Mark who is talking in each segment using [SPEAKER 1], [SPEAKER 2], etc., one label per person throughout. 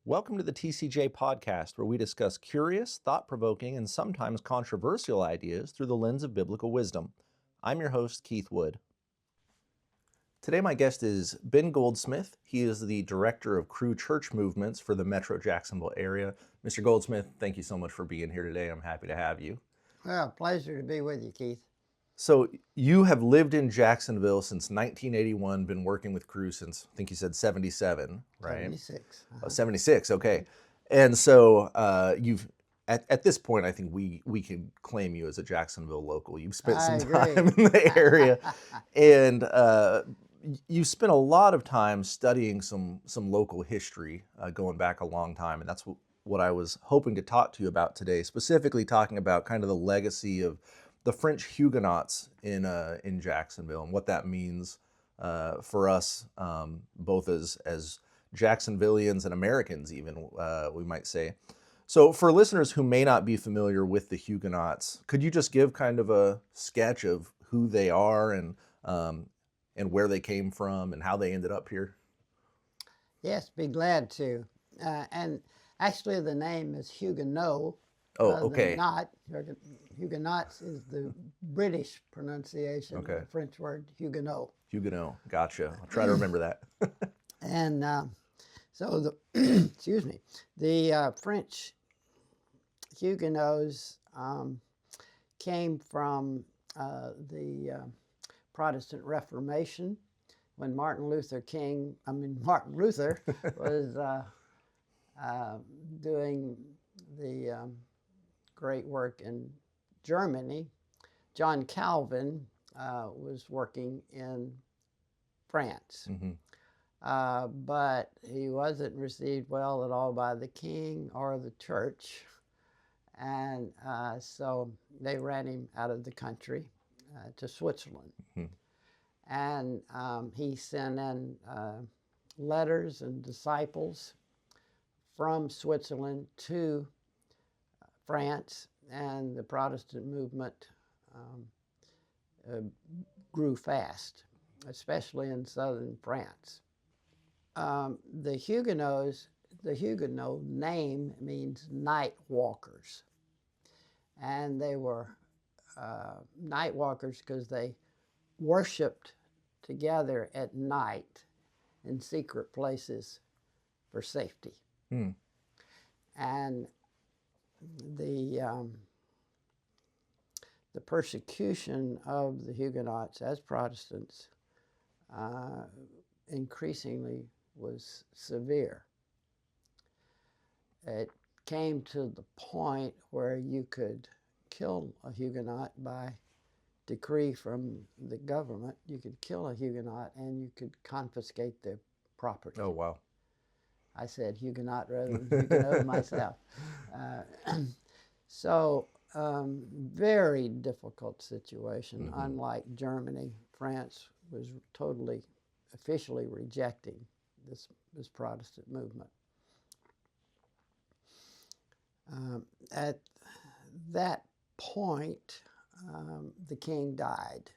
[SPEAKER 1] Welcome to the TCJ podcast, where we discuss curious, thought-provoking, and sometimes controversial ideas through the lens of biblical wisdom. I'm your host, Keith Wood. Today my guest is Ben Goldsmith. He is the Director of Cru Church Movements for the Metro Jacksonville area. Mr. Goldsmith, thank you so much for being here today. I'm happy to have you.
[SPEAKER 2] Well, pleasure to be with you, Keith.
[SPEAKER 1] So you have lived in Jacksonville since 1981, been working with Cru since, I think you said 77, right?
[SPEAKER 2] 76.
[SPEAKER 1] Oh, 76, okay. And so you've, at this point, I think we can claim you as a Jacksonville local. You've spent some time in the area, and you've spent a lot of time studying some local history going back a long time, and that's what I was hoping to talk to you about today, specifically talking about kind of the legacy of the French Huguenots in Jacksonville and what that means for us, both as Jacksonvillians and Americans, even we might say. So, for listeners who may not be familiar with the Huguenots, could you just give kind of a sketch of who they are and where they came from and how they ended up here?
[SPEAKER 2] Yes, be glad to. And actually, the name is Huguenot.
[SPEAKER 1] Oh, okay.
[SPEAKER 2] Huguenots is the British pronunciation of the French word Huguenot.
[SPEAKER 1] Huguenot, gotcha. I'll try to remember that.
[SPEAKER 2] And so the excuse me, the French Huguenots came from the Protestant Reformation when Martin Luther was doing the great work in Germany. John Calvin was working in France.
[SPEAKER 1] Mm-hmm.
[SPEAKER 2] But he wasn't received well at all by the king or the church. And so they ran him out of the country to Switzerland. Mm-hmm. And he sent in letters and disciples from Switzerland to France, and the Protestant movement grew fast, especially in southern France. The Huguenot name means night walkers. And they were night walkers because they worshiped together at night in secret places for safety. Hmm. And the persecution of the Huguenots as Protestants increasingly was severe. It came to the point where you could kill a Huguenot by decree from the government. You could kill a Huguenot and you could confiscate their property.
[SPEAKER 1] Oh, wow.
[SPEAKER 2] I said Huguenot rather than Huguenot myself. So, very difficult situation. Mm-hmm. Unlike Germany, France was totally, officially rejecting this Protestant movement. At that point, the king died,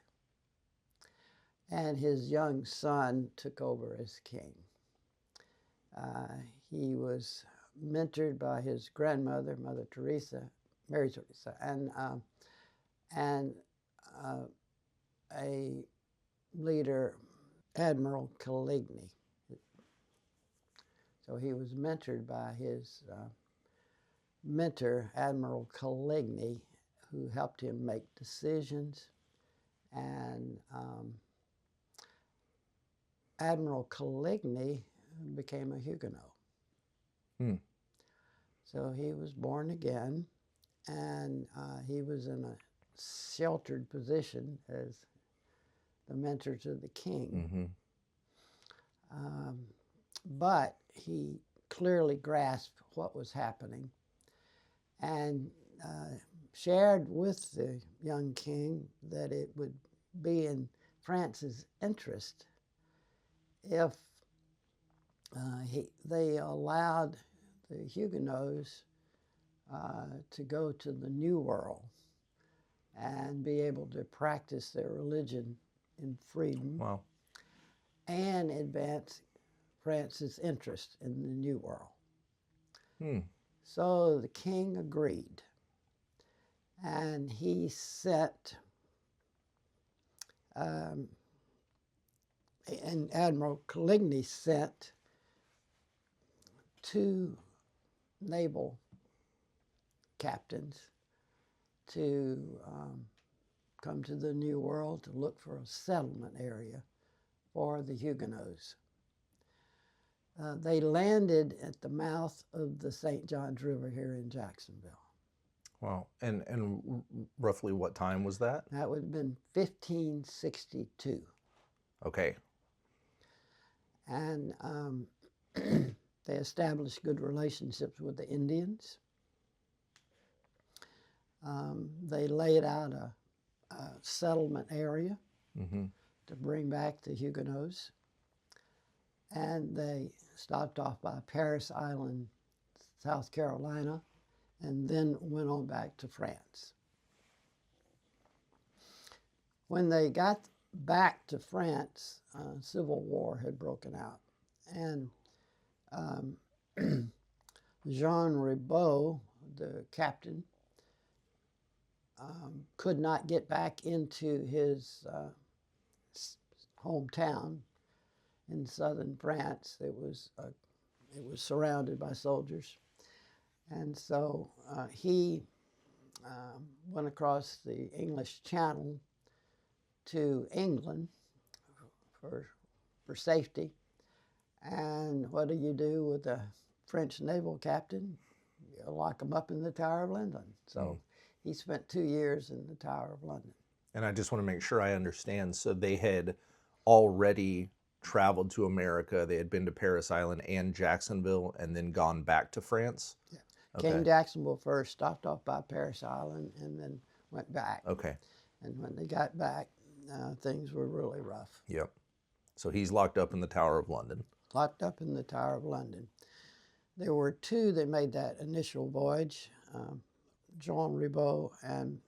[SPEAKER 2] and his young son took over as king. He was mentored by his grandmother, Mary Teresa, and a leader, Admiral Coligny. So he was mentored by his mentor, Admiral Coligny, who helped him make decisions. And Admiral Coligny became a Huguenot. Hmm. So he was born again, and he was in a sheltered position as the mentor to the king. Mm-hmm. But he clearly grasped what was happening and shared with the young king that it would be in France's interest if they allowed the Huguenots to go to the New World and be able to practice their religion in freedom.
[SPEAKER 1] Wow.
[SPEAKER 2] And advance France's interest in the New World. So the king agreed, and he sent, and Admiral Coligny sent 2 naval captains to come to the New World to look for a settlement area for the Huguenots. They landed at the mouth of the St. Johns River here in Jacksonville.
[SPEAKER 1] Wow. And roughly what time was that?
[SPEAKER 2] That would have been 1562.
[SPEAKER 1] Okay.
[SPEAKER 2] And they established good relationships with the Indians. They laid out a settlement area to bring back the Huguenots. And they stopped off by Paris Island, South Carolina, and then went on back to France. When they got back to France, Civil War had broken out. And Jean Ribault, the captain, could not get back into his hometown in southern France. It was surrounded by soldiers, and so he went across the English Channel to England for safety. And what do you do with a French naval captain? You lock him up in the Tower of London. So he spent 2 years in the Tower of London.
[SPEAKER 1] And I just want to make sure I understand. So they had already traveled to America. They had been to Paris Island and Jacksonville and then gone back to France?
[SPEAKER 2] Yeah.
[SPEAKER 1] Okay.
[SPEAKER 2] Came to Jacksonville first, stopped off by Paris Island, and then went back.
[SPEAKER 1] Okay.
[SPEAKER 2] And when they got back, things were really rough.
[SPEAKER 1] Yep. So he's locked up in the Tower of London.
[SPEAKER 2] Locked up in the Tower of London. There were 2 that made that initial voyage, Jean Ribault and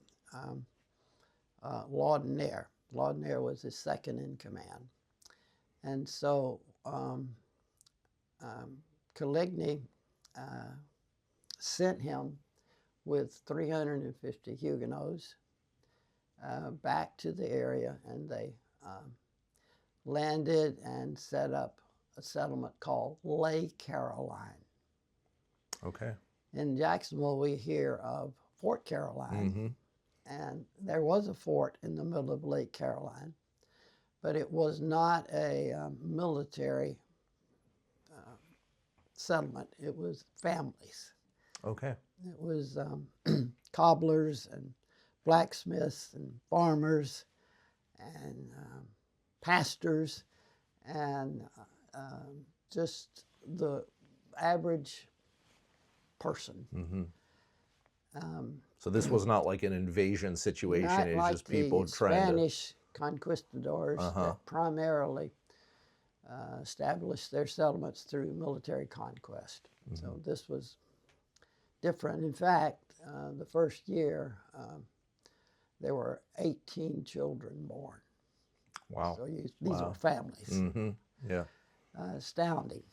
[SPEAKER 2] Laudonnière. Laudonnière was his second in command. And so Coligny sent him with 350 Huguenots back to the area, and they landed and set up a settlement called Lake Caroline.
[SPEAKER 1] Okay.
[SPEAKER 2] In Jacksonville, we hear of Fort Caroline, and there was a fort in the middle of Lake Caroline, but it was not a military settlement. It was families.
[SPEAKER 1] Okay.
[SPEAKER 2] It was cobblers and blacksmiths and farmers and pastors and just the average person.
[SPEAKER 1] So this was not like an invasion situation.
[SPEAKER 2] Not
[SPEAKER 1] It was
[SPEAKER 2] like
[SPEAKER 1] just people
[SPEAKER 2] the
[SPEAKER 1] trying
[SPEAKER 2] Spanish conquistadors that primarily established their settlements through military conquest. So this was different. In fact, the first year, there were 18 children born.
[SPEAKER 1] Wow.
[SPEAKER 2] So these were families.
[SPEAKER 1] Yeah.
[SPEAKER 2] Astounding.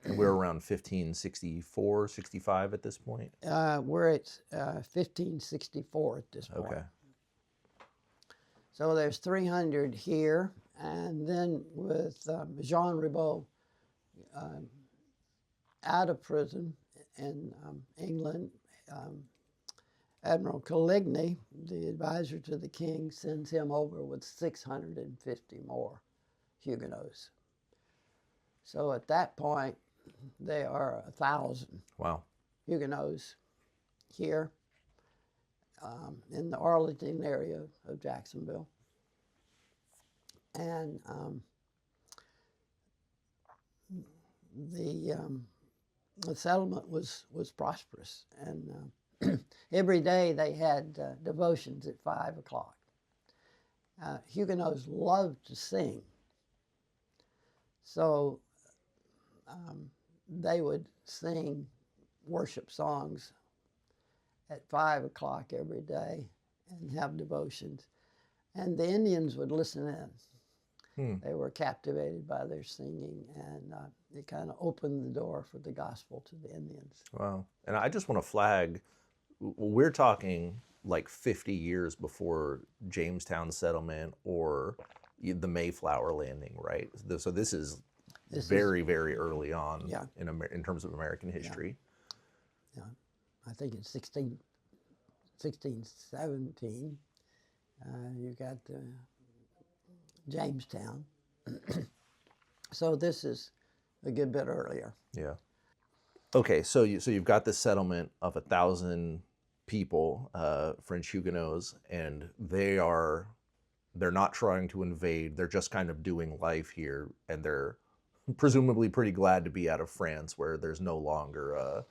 [SPEAKER 1] And we're around 1564, 65 at this point?
[SPEAKER 2] We're at 1564 at this point.
[SPEAKER 1] Okay.
[SPEAKER 2] So there's 300 here, and then with Jean Ribault out of prison in England, Admiral Coligny, the advisor to the king, sends him over with 650 more Huguenots. So at that point, there are 1,000
[SPEAKER 1] Wow.
[SPEAKER 2] Huguenots here in the Arlington area of Jacksonville. And the settlement was prosperous. And every day they had devotions at 5 o'clock. Huguenots loved to sing. So they would sing worship songs at 5 o'clock every day and have devotions. And the Indians would listen in. They were captivated by their singing, and it kind of opened the door for the gospel to the Indians.
[SPEAKER 1] Wow. And I just want to flag, we're talking like 50 years before Jamestown settlement or the Mayflower landing, right? So this is very, very early on in terms of American history.
[SPEAKER 2] Yeah. I think it's 1617. You got Jamestown. So this is a good bit earlier.
[SPEAKER 1] Yeah. Okay, so you've got this settlement of 1,000 people, French Huguenots, and they're not trying to invade. They're just kind of doing life here, and they're presumably pretty glad to be out of France, where there's no longer a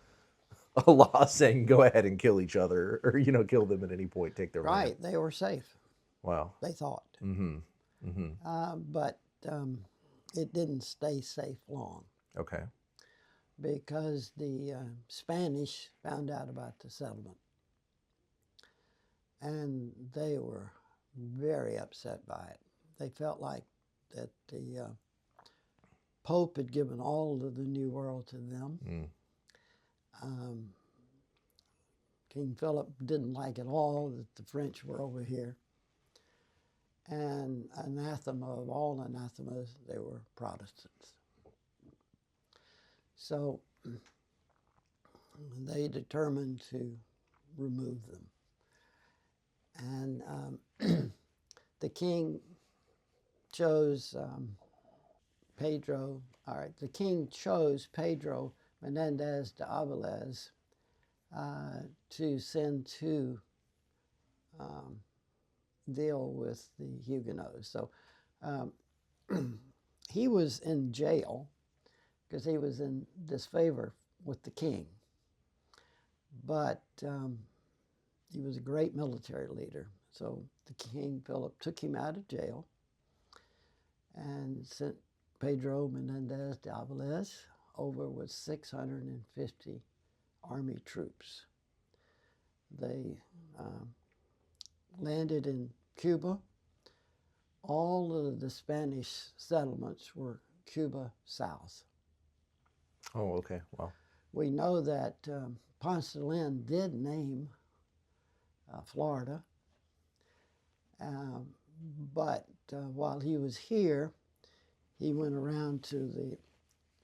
[SPEAKER 1] law saying go ahead and kill each other, or kill them at any point, take their land.
[SPEAKER 2] Right, they were safe.
[SPEAKER 1] Wow.
[SPEAKER 2] They thought.
[SPEAKER 1] Mm-hmm. Mm-hmm.
[SPEAKER 2] But it didn't stay safe long.
[SPEAKER 1] Okay.
[SPEAKER 2] Because the Spanish found out about the settlement. And they were very upset by it. They felt like that the Pope had given all of the New World to them. King Philip didn't like at all that the French were over here. And anathema of all anathemas, they were Protestants. So they determined to remove them. And the king chose the king chose Pedro Menendez de Avilés to send to deal with the Huguenots. So he was in jail because he was in disfavor with the king. But he was a great military leader. So the King Philip took him out of jail and sent Pedro Menendez de Avilés over with 650 army troops. They landed in Cuba. All of the Spanish settlements were Cuba South.
[SPEAKER 1] Oh, okay. Wow.
[SPEAKER 2] We know that Ponce de Leon did name Florida, but while he was here, he went around to the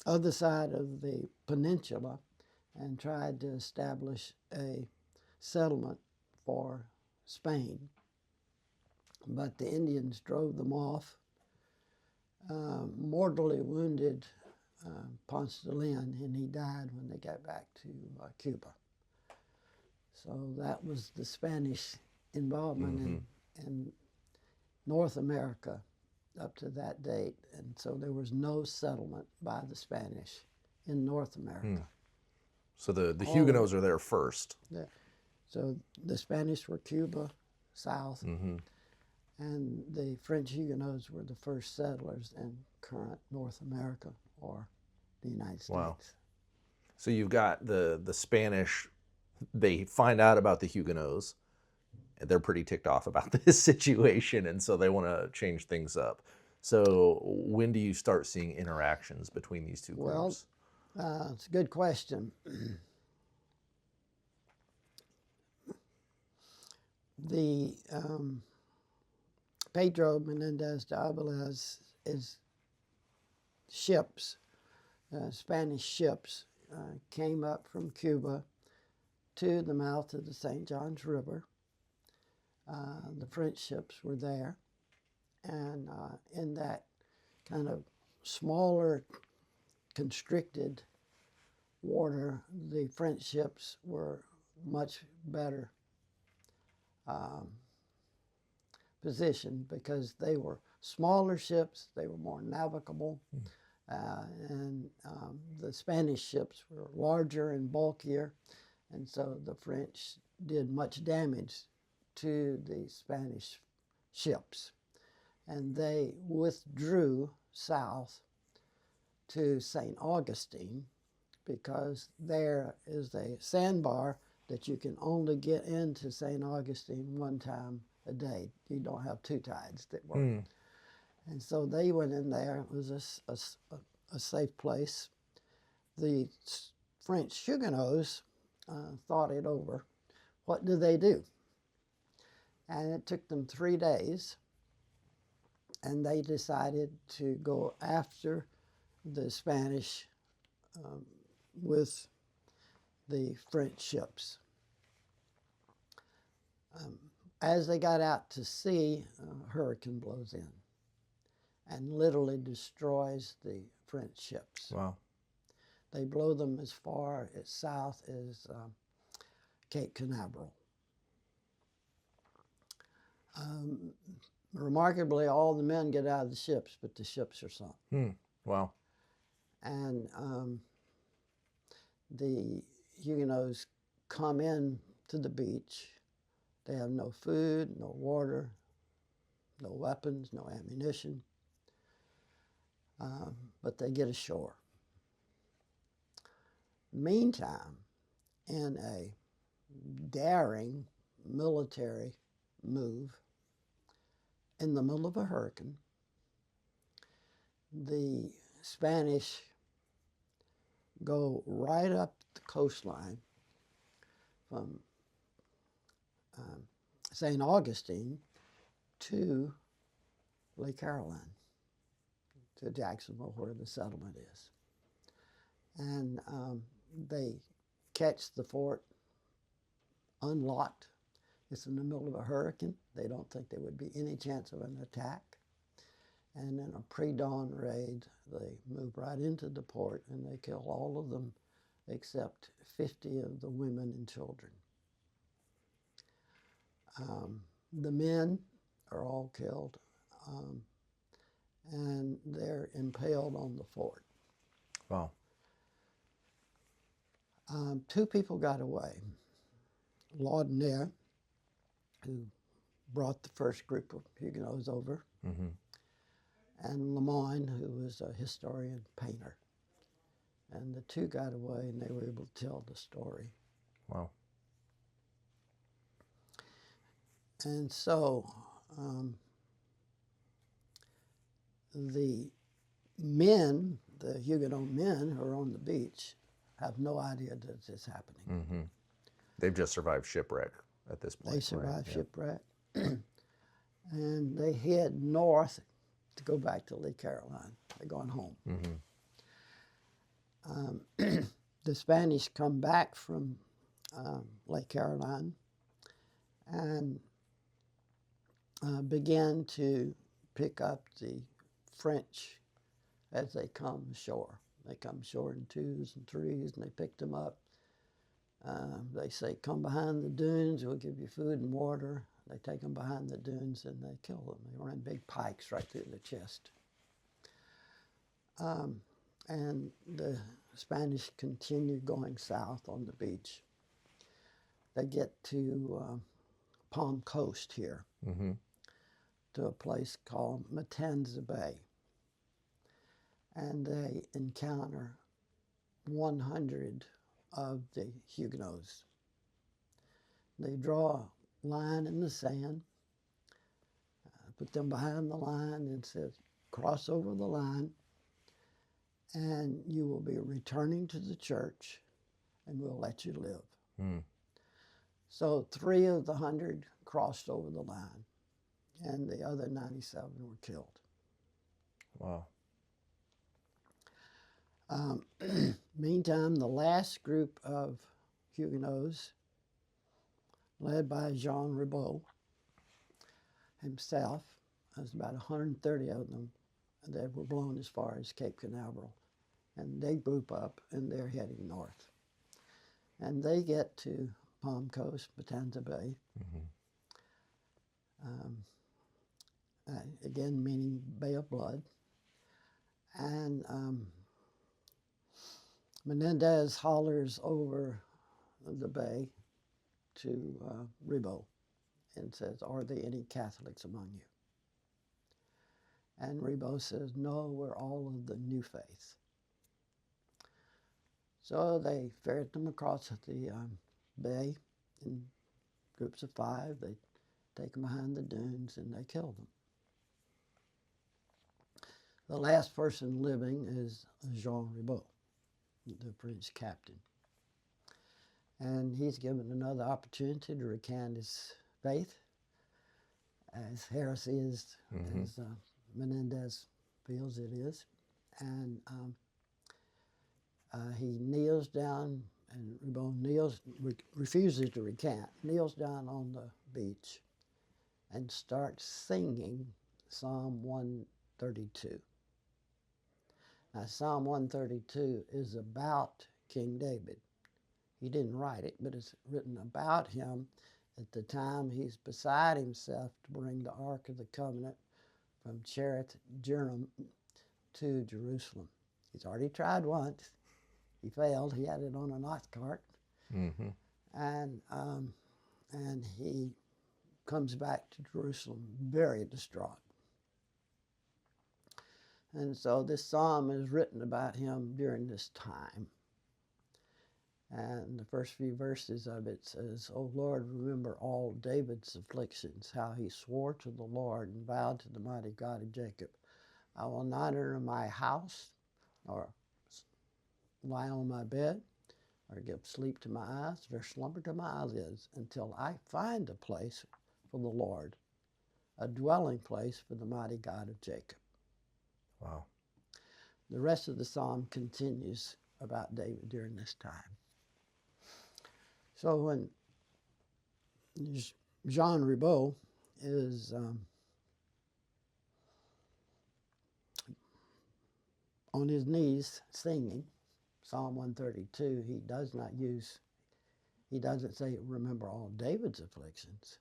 [SPEAKER 2] other side of the peninsula and tried to establish a settlement for Spain. But the Indians drove them off, mortally wounded Ponce de Leon, and he died when they got back to Cuba. So that was the Spanish involvement in North America up to that date. And so there was no settlement by the Spanish in North America.
[SPEAKER 1] So the Huguenots are there first.
[SPEAKER 2] Yeah. So the Spanish were Cuba South, and the French Huguenots were the first settlers in current North America or the United States.
[SPEAKER 1] Wow. So you've got the Spanish, they find out about the Huguenots, and they're pretty ticked off about this situation, and so they want to change things up. So when do you start seeing interactions between these two groups?
[SPEAKER 2] Well, it's a good question. The Pedro Menendez de Avilés is ships, Spanish ships, came up from Cuba to the mouth of the St. Johns River. The French ships were there, and in that kind of smaller, constricted water, the French ships were much better positioned because they were smaller ships, they were more navigable, and the Spanish ships were larger and bulkier, and so the French did much damage to the Spanish ships. And they withdrew south to St. Augustine because there is a sandbar that you can only get into St. Augustine one time a day. You don't have two tides that work. And so they went in there. It was a safe place. The French Huguenots thought it over. What do they do? And it took them 3 days, and they decided to go after the Spanish with the French ships. As they got out to sea, a hurricane blows in and literally destroys the French ships.
[SPEAKER 1] Wow.
[SPEAKER 2] They blow them as far as south as Cape Canaveral. Remarkably, all the men get out of the ships, but the ships are sunk.
[SPEAKER 1] Wow.
[SPEAKER 2] And the Huguenots come in to the beach. They have no food, no water, no weapons, no ammunition, but they get ashore. Meantime, in a daring military move, in the middle of a hurricane, the Spanish go right up the coastline from St. Augustine to Lake Caroline, to Jacksonville, where the settlement is. And they catch the fort unlocked. It's in the middle of a hurricane. They don't think there would be any chance of an attack. And in a pre-dawn raid, they move right into the port and they kill all of them except 50 of the women and children. The men are all killed, and they're impaled on the fort.
[SPEAKER 1] Wow.
[SPEAKER 2] 2 people got away. Laudonnière, who brought the first group of Huguenots over, and Lemoyne, who was a historian painter. And the 2 got away, and they were able to tell the story.
[SPEAKER 1] Wow.
[SPEAKER 2] And so the men, the Huguenot men who are on the beach, have no idea that this is happening.
[SPEAKER 1] They've just survived shipwreck at this point.
[SPEAKER 2] They survived
[SPEAKER 1] right?
[SPEAKER 2] shipwreck. And they head north to go back to Lake Caroline. They're going home. The Spanish come back from Lake Caroline and began to pick up the French as they come ashore. They come ashore in 2s and 3s, and they pick them up. They say, come behind the dunes, we'll give you food and water. They take them behind the dunes and they kill them. They run big pikes right through the chest. And the Spanish continue going south on the beach. They get to Palm Coast here, to a place called Matanzas Bay. And they encounter 100 of the Huguenots. They draw a line in the sand, put them behind the line, and says, cross over the line, and you will be returning to the church, and we'll let you live. So 3 of the 100 crossed over the line, and the other 97 were killed.
[SPEAKER 1] Wow.
[SPEAKER 2] Meantime, the last group of Huguenots, led by Jean Ribault himself, there's about 130 of them that were blown as far as Cape Canaveral. And they group up and they're heading north. And they get to Palm Coast, Matanzas Bay. Again, meaning Bay of Blood. And Menendez hollers over the bay to Ribault and says, are there any Catholics among you? And Ribault says, no, we're all of the new faith. So they ferret them across the bay in groups of 5. They take them behind the dunes and they kill them. The last person living is Jean Ribault, the French captain. And he's given another opportunity to recant his faith, as heresy as Menendez feels it is. And he kneels down, and Ribault refuses to recant, kneels down on the beach and starts singing Psalm 132. Now, Psalm 132 is about King David. He didn't write it, but it's written about him at the time he's beside himself to bring the Ark of the Covenant from Jerusalem to Jerusalem. He's already tried once. He failed. He had it on an ox cart.
[SPEAKER 1] Mm-hmm.
[SPEAKER 2] And he comes back to Jerusalem very distraught. And so this psalm is written about him during this time. And the first few verses of it says, "O Lord, remember all David's afflictions, how he swore to the Lord and vowed to the mighty God of Jacob, I will not enter my house or lie on my bed or give sleep to my eyes or slumber to my eyelids until I find a place for the Lord, a dwelling place for the mighty God of Jacob."
[SPEAKER 1] Wow.
[SPEAKER 2] The rest of the psalm continues about David during this time. So when Jean Ribault is on his knees singing Psalm 132, he doesn't say, "Remember all David's afflictions."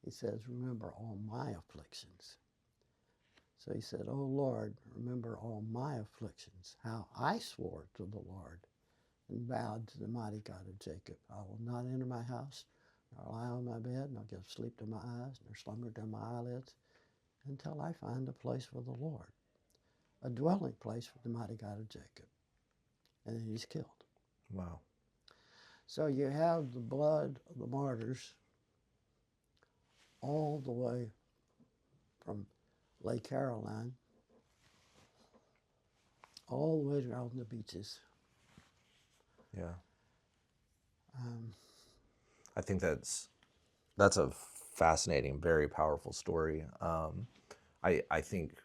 [SPEAKER 2] He says, "Remember all my afflictions." So he said, "O Lord, remember all my afflictions, how I swore to the Lord and vowed to the mighty God of Jacob, I will not enter my house, nor lie on my bed, nor give sleep to my eyes, nor slumber to my eyelids, until I find a place for the Lord, a dwelling place for the mighty God of Jacob." And then he's killed.
[SPEAKER 1] Wow.
[SPEAKER 2] So you have the blood of the martyrs all the way from Lake Caroline, all the way around the beaches.
[SPEAKER 1] Yeah. I think that's a fascinating, very powerful story. I think,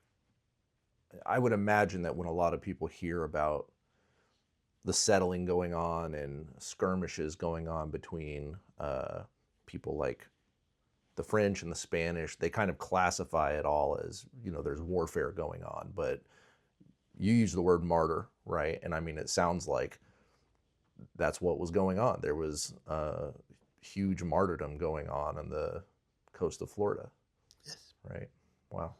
[SPEAKER 1] I would imagine that when a lot of people hear about the settling going on and skirmishes going on between people like the French and the Spanish, they kind of classify it all as, there's warfare going on. But you use the word martyr, right? And I mean, it sounds like that's what was going on. There was a huge martyrdom going on the coast of Florida.
[SPEAKER 2] Yes.
[SPEAKER 1] Right? Wow.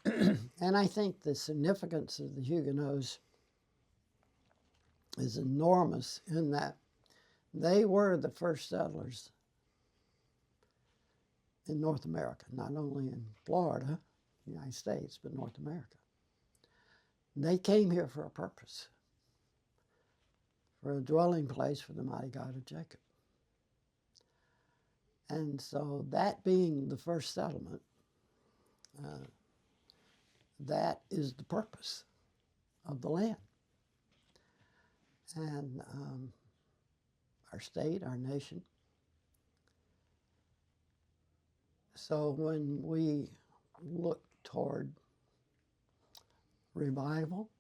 [SPEAKER 2] And I think the significance of the Huguenots is enormous in that they were the first settlers in North America, not only in Florida, the United States, but North America. They came here for a purpose, for a dwelling place for the mighty God of Jacob. And so that being the first settlement, that is the purpose of the land. And our state, our nation. So when we look toward revival,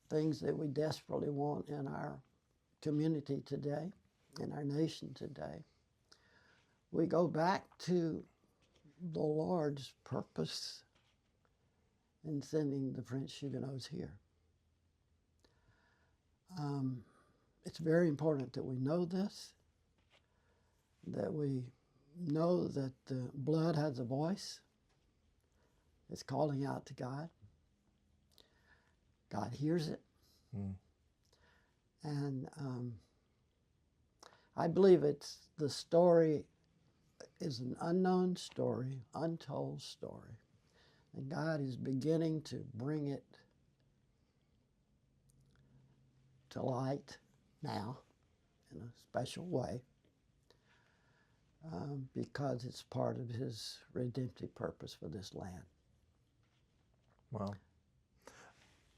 [SPEAKER 2] things that we desperately want in our community today, in our nation today, we go back to the Lord's purpose in sending the French Huguenots here. It's very important that we know this, that we know that the blood has a voice. It's calling out to God. God hears it.
[SPEAKER 1] Mm.
[SPEAKER 2] And I believe the story is an unknown story, untold story. And God is beginning to bring it to light now in a special way because it's part of his redemptive purpose for this land.
[SPEAKER 1] Well,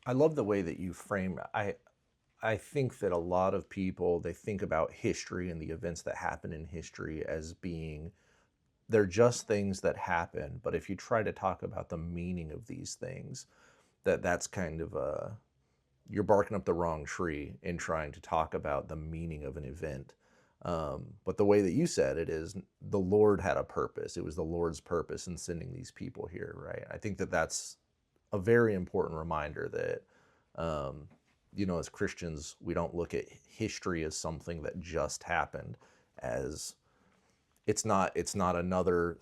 [SPEAKER 1] I love the way that you frame. I think that a lot of people, they think about history and the events that happen in history as being, they're just things that happen. But if you try to talk about the meaning of these things, that's kind of a, you're barking up the wrong tree in trying to talk about the meaning of an event. But the way that you said it is, the Lord had a purpose. It was the Lord's purpose in sending these people here, right? I think that that's a very important reminder that, as Christians, we don't look at history as something that just happened, as it's not another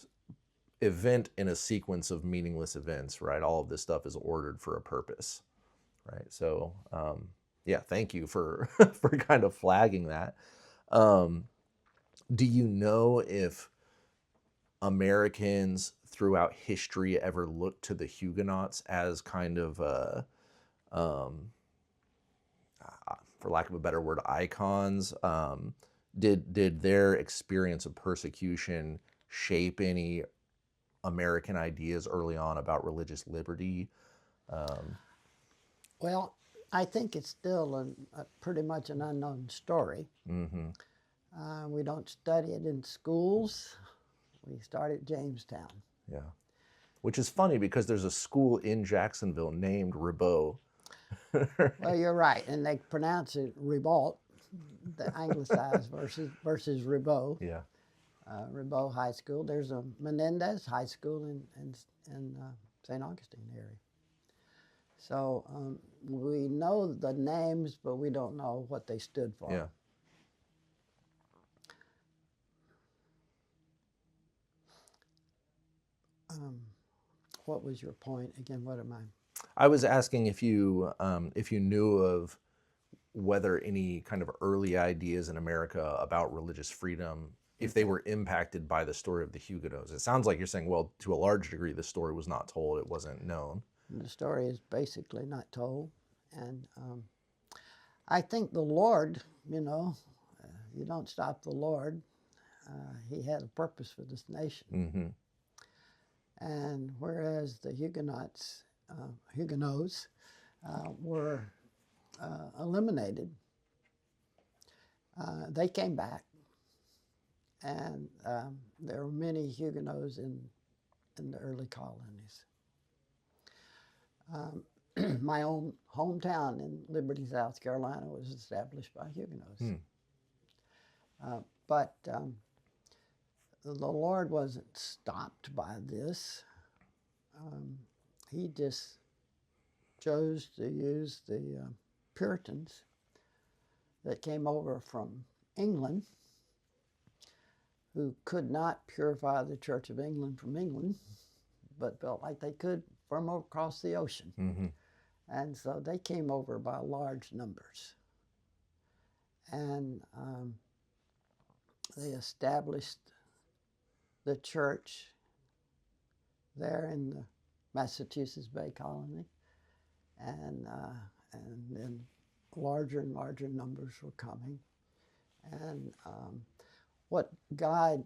[SPEAKER 1] event in a sequence of meaningless events, right? All of this stuff is ordered for a purpose, right? So, yeah, thank you for for kind of flagging that. Do you know if Americans throughout history ever looked to the Huguenots as kind of um, for lack of a better word, icons? Did their experience of persecution shape any American ideas early on about religious liberty?
[SPEAKER 2] Well, I think it's still pretty much an unknown story.
[SPEAKER 1] Mm-hmm.
[SPEAKER 2] We don't study it in schools. We start at Jamestown.
[SPEAKER 1] Yeah. Which is funny because there's a school in Jacksonville named Ribault.
[SPEAKER 2] Well, you're right, and they pronounce it Ribault, the anglicized versus Ribault.
[SPEAKER 1] Yeah.
[SPEAKER 2] Ribault High School. There's a Menendez High School in St. Augustine area. So we know the names, but we don't know what they stood for.
[SPEAKER 1] Yeah.
[SPEAKER 2] What was your point again? What am I?
[SPEAKER 1] I was asking if you knew of whether any kind of early ideas in America about religious freedom, if they were impacted by the story of the Huguenots. It sounds like you're saying, well, to a large degree, the story was not told; it wasn't known.
[SPEAKER 2] The story is basically not told, and I think the Lord, you don't stop the Lord. He had a purpose for this nation.
[SPEAKER 1] Mm-hmm.
[SPEAKER 2] And whereas the Huguenots were eliminated, they came back, and there were many Huguenots in the early colonies. My own hometown in Liberty, South Carolina, was established by Huguenots. But the Lord wasn't stopped by this. He just chose to use the Puritans that came over from England, who could not purify the Church of England from England, but felt like they could from across the ocean.
[SPEAKER 1] Mm-hmm.
[SPEAKER 2] And so they came over by large numbers. And they established the church there in the Matanzas Bay colony, and then larger and larger numbers were coming. And what God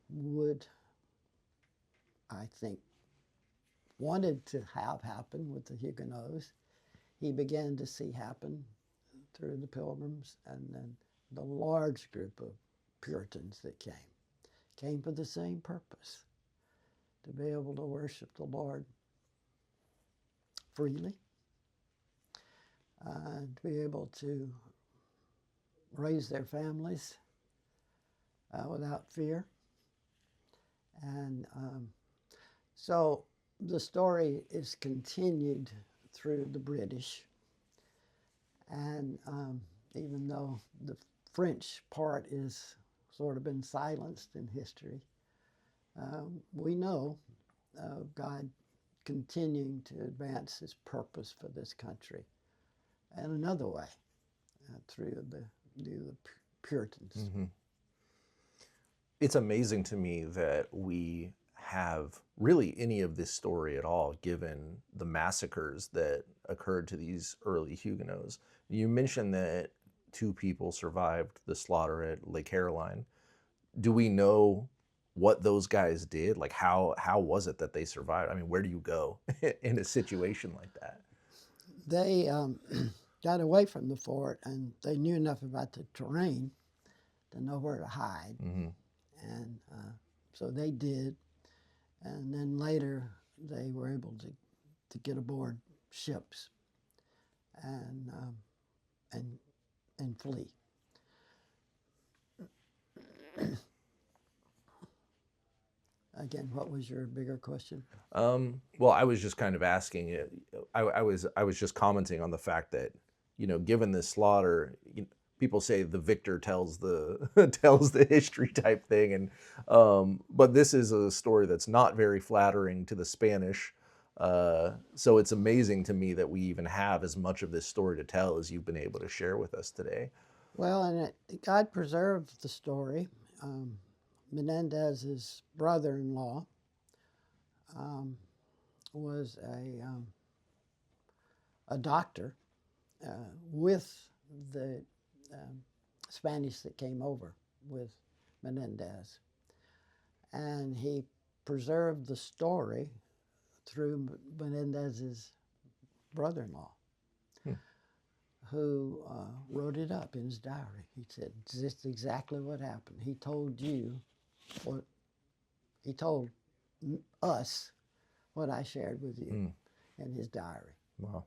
[SPEAKER 2] would, I think, wanted to have happen with the Huguenots, he began to see happen through the Pilgrims, and then the large group of Puritans that came for the same purpose, to be able to worship the Lord freely, to be able to raise their families without fear. And so the story is continued through the British. And even though the French part is sort of been silenced in history, we know God continuing to advance his purpose for this country in another way, through the Puritans.
[SPEAKER 1] Mm-hmm. It's amazing to me that we have really any of this story at all, given the massacres that occurred to these early Huguenots. You mentioned that 2 people survived the slaughter at Lake Caroline. Do we know what those guys did? Like how was it that they survived? I mean, where do you go in a situation like that?
[SPEAKER 2] They got away from the fort, and they knew enough about the terrain to know where to hide.
[SPEAKER 1] Mm-hmm.
[SPEAKER 2] And so they did. And then later, they were able to get aboard ships and flee. Again, what was your bigger question?
[SPEAKER 1] Well, I was just kind of asking it. I was just commenting on the fact that, you know, given this slaughter, people say the victor tells the tells the history type thing, and but this is a story that's not very flattering to the Spanish. So it's amazing to me that we even have as much of this story to tell as you've been able to share with us today.
[SPEAKER 2] Well, and God preserved the story. Menendez's brother-in-law was a doctor with the Spanish that came over with Menendez, and he preserved the story through Menendez's brother-in-law, who wrote it up in his diary. He said, "This is exactly what happened. He told you what he told us, what I shared with you in his diary."
[SPEAKER 1] Wow.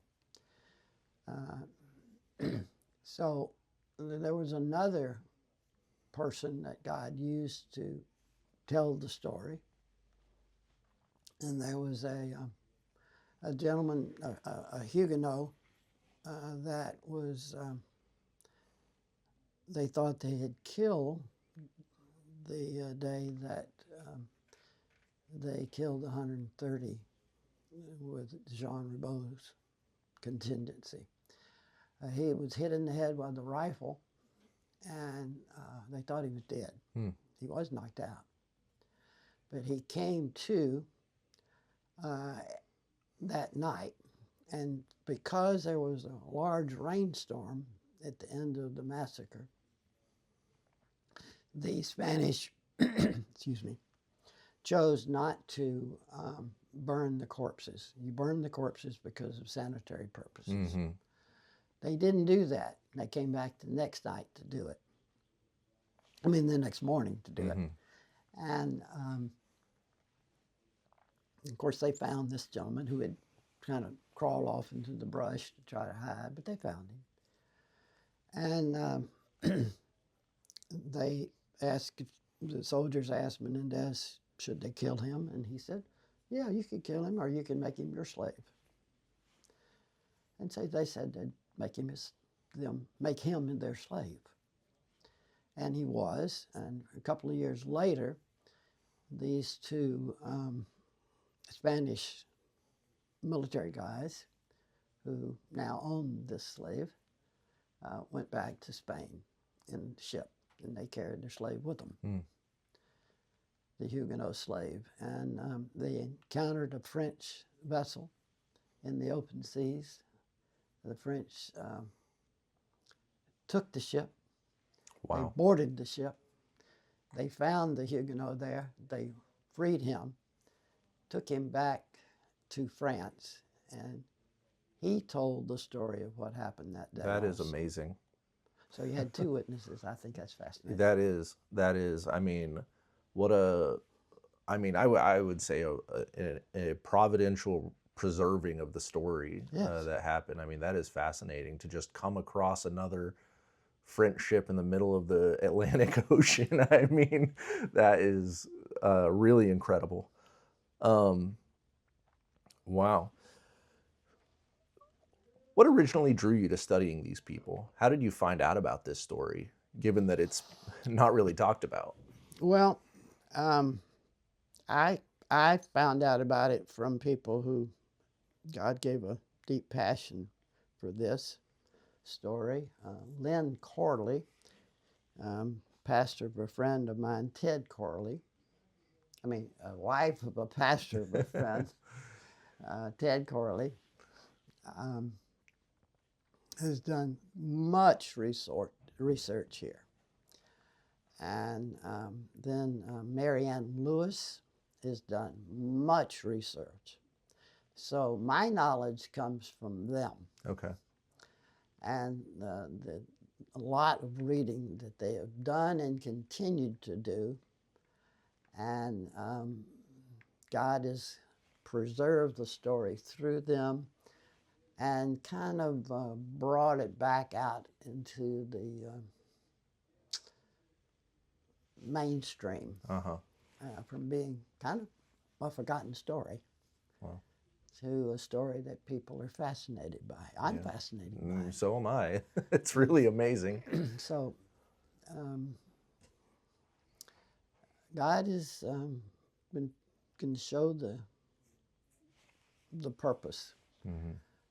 [SPEAKER 2] So there was another person that God used to tell the story, and there was a gentleman, a Huguenot, that was, they thought they had killed the day that they killed 130 with Jean Ribault's contingency. He was hit in the head with a rifle, and they thought he was dead. He was knocked out. But he came to that night, and because there was a large rainstorm at the end of the massacre, the Spanish, excuse me, chose not to burn the corpses. You burn the corpses because of sanitary purposes.
[SPEAKER 1] Mm-hmm.
[SPEAKER 2] They didn't do that. They came back the next night to do it. I mean, the next morning to do it. And of course, they found this gentleman who had kind of crawled off into the brush to try to hide, but they found him. And they asked, the soldiers asked Menendez, should they kill him? And he said, yeah, you could kill him, or you can make him your slave. And so they said they'd make him their slave. And he was. And a couple of years later, these two Spanish military guys who now owned this slave went back to Spain in the ship, and they carried their slave with them, the Huguenot slave. And they encountered a French vessel in the open seas. The French took the ship.
[SPEAKER 1] Wow.
[SPEAKER 2] They boarded the ship. They found the Huguenot there. They freed him, took him back to France, and he told the story of what happened that day.
[SPEAKER 1] That is amazing.
[SPEAKER 2] So you had two witnesses. I think that's fascinating.
[SPEAKER 1] That is. I mean, I would say a providential preserving of the story that happened. I mean, that is fascinating to just come across another French ship in the middle of the Atlantic Ocean. I mean, that is really incredible. Wow. What originally drew you to studying these people? How did you find out about this story, given that it's not really talked about?
[SPEAKER 2] Well, I found out about it from people who God gave a deep passion for this story. Lynn Corley, pastor of a friend of mine, Ted Corley, a wife of a pastor of a friend, Ted Corley, has done much research here. And then Marianne Lewis has done much research. So my knowledge comes from them.
[SPEAKER 1] Okay.
[SPEAKER 2] And a lot of reading that they have done and continued to do. And God has preserved the story through them and kind of brought it back out into the mainstream from being kind of a forgotten story to a story that people are fascinated by. I'm fascinated by it.
[SPEAKER 1] So am I. It's really amazing.
[SPEAKER 2] So God has can show the purpose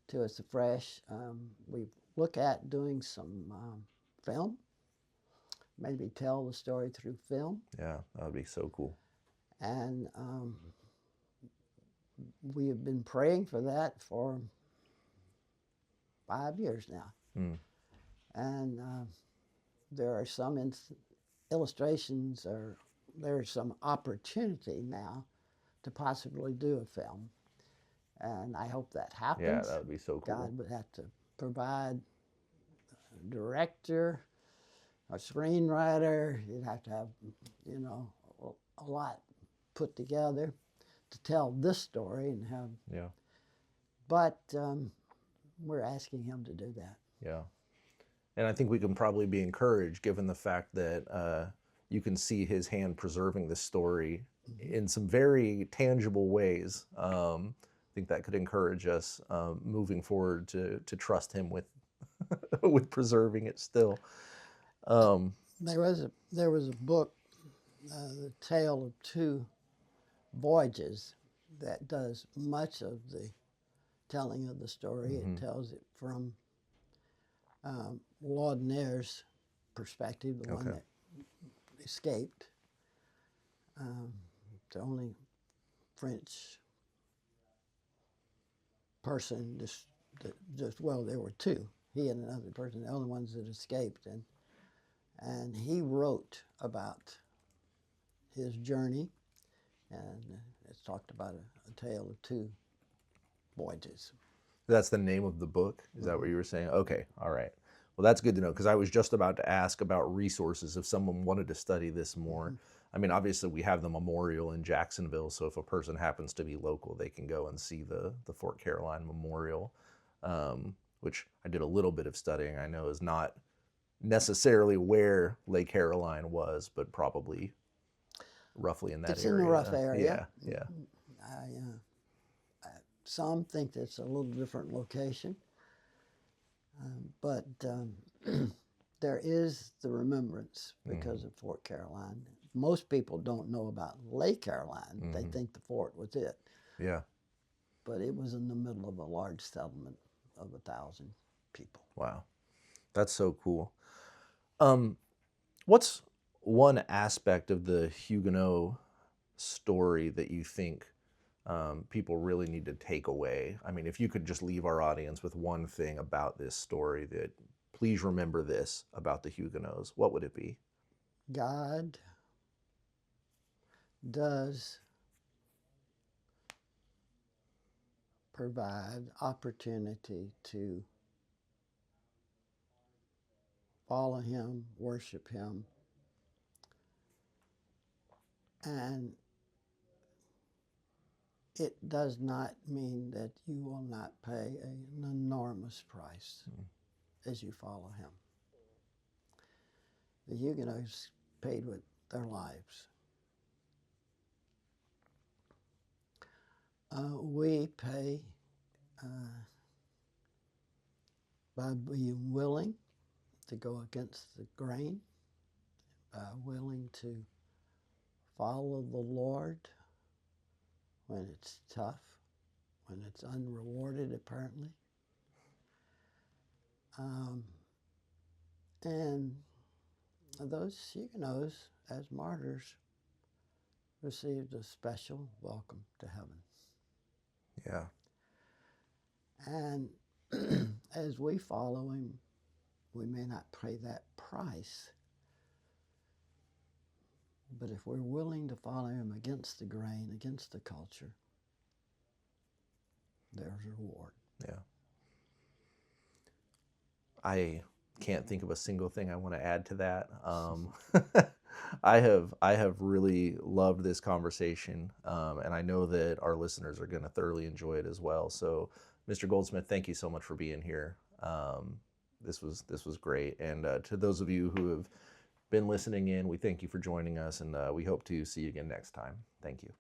[SPEAKER 2] to us afresh. We look at doing some film, maybe tell the story through film.
[SPEAKER 1] Yeah, that would be so cool.
[SPEAKER 2] And we have been praying for that for 5 years now. And there are some illustrations, or there's some opportunity now to possibly do a film. And I hope that happens.
[SPEAKER 1] Yeah, that would be so cool.
[SPEAKER 2] God would have to provide a director, a screenwriter. You'd have to have, you know, a lot put together to tell this story and have.
[SPEAKER 1] Yeah.
[SPEAKER 2] But we're asking him to do that.
[SPEAKER 1] Yeah. And I think we can probably be encouraged given the fact that you can see his hand preserving this story in some very tangible ways. I think that could encourage us moving forward to trust him with with preserving it still.
[SPEAKER 2] There was a book, The Tale of Two Voyages, that does much of the telling of the story. It tells it from Laudonniere's perspective, the one that escaped. The only French person, well, there were two, he and another person, the only ones that escaped. And he wrote about his journey, and it's talked about a tale of two voyages.
[SPEAKER 1] That's the name of the book? Is that what you were saying? Okay, all right. Well, that's good to know, because I was just about to ask about resources if someone wanted to study this more. I mean, obviously we have the memorial in Jacksonville, so if a person happens to be local, they can go and see the Fort Caroline Memorial, which I did a little bit of studying. I know is not necessarily where Lake Caroline was, but probably roughly in that area.
[SPEAKER 2] It's in the rough area.
[SPEAKER 1] Yeah.
[SPEAKER 2] Some think it's a little different location, but there is the remembrance because of Fort Caroline. Most people don't know about Lake Caroline. They think the fort was it.
[SPEAKER 1] Yeah.
[SPEAKER 2] But it was in the middle of a large settlement of 1,000 people.
[SPEAKER 1] Wow. That's so cool. What's one aspect of the Huguenot story that you think people really need to take away? I mean, if you could just leave our audience with one thing about this story that, please remember this about the Huguenots, what would it be?
[SPEAKER 2] God does provide opportunity to follow him, worship him, and it does not mean that you will not pay an enormous price as you follow him. The Huguenots paid with their lives. We pay by being willing to go against the grain, willing to follow the Lord when it's tough, when it's unrewarded apparently. And those Huguenots, as martyrs, received a special welcome to heaven.
[SPEAKER 1] Yeah.
[SPEAKER 2] And as we follow him, we may not pay that price, But if we're willing to follow him against the grain, against the culture, there's a reward.
[SPEAKER 1] Yeah. I can't think of a single thing I want to add to that. I have really loved this conversation, and I know that our listeners are going to thoroughly enjoy it as well. So, Mr. Goldsmith, thank you so much for being here. This was great, and to those of you who have been listening in, we thank you for joining us, and we hope to see you again next time. Thank you.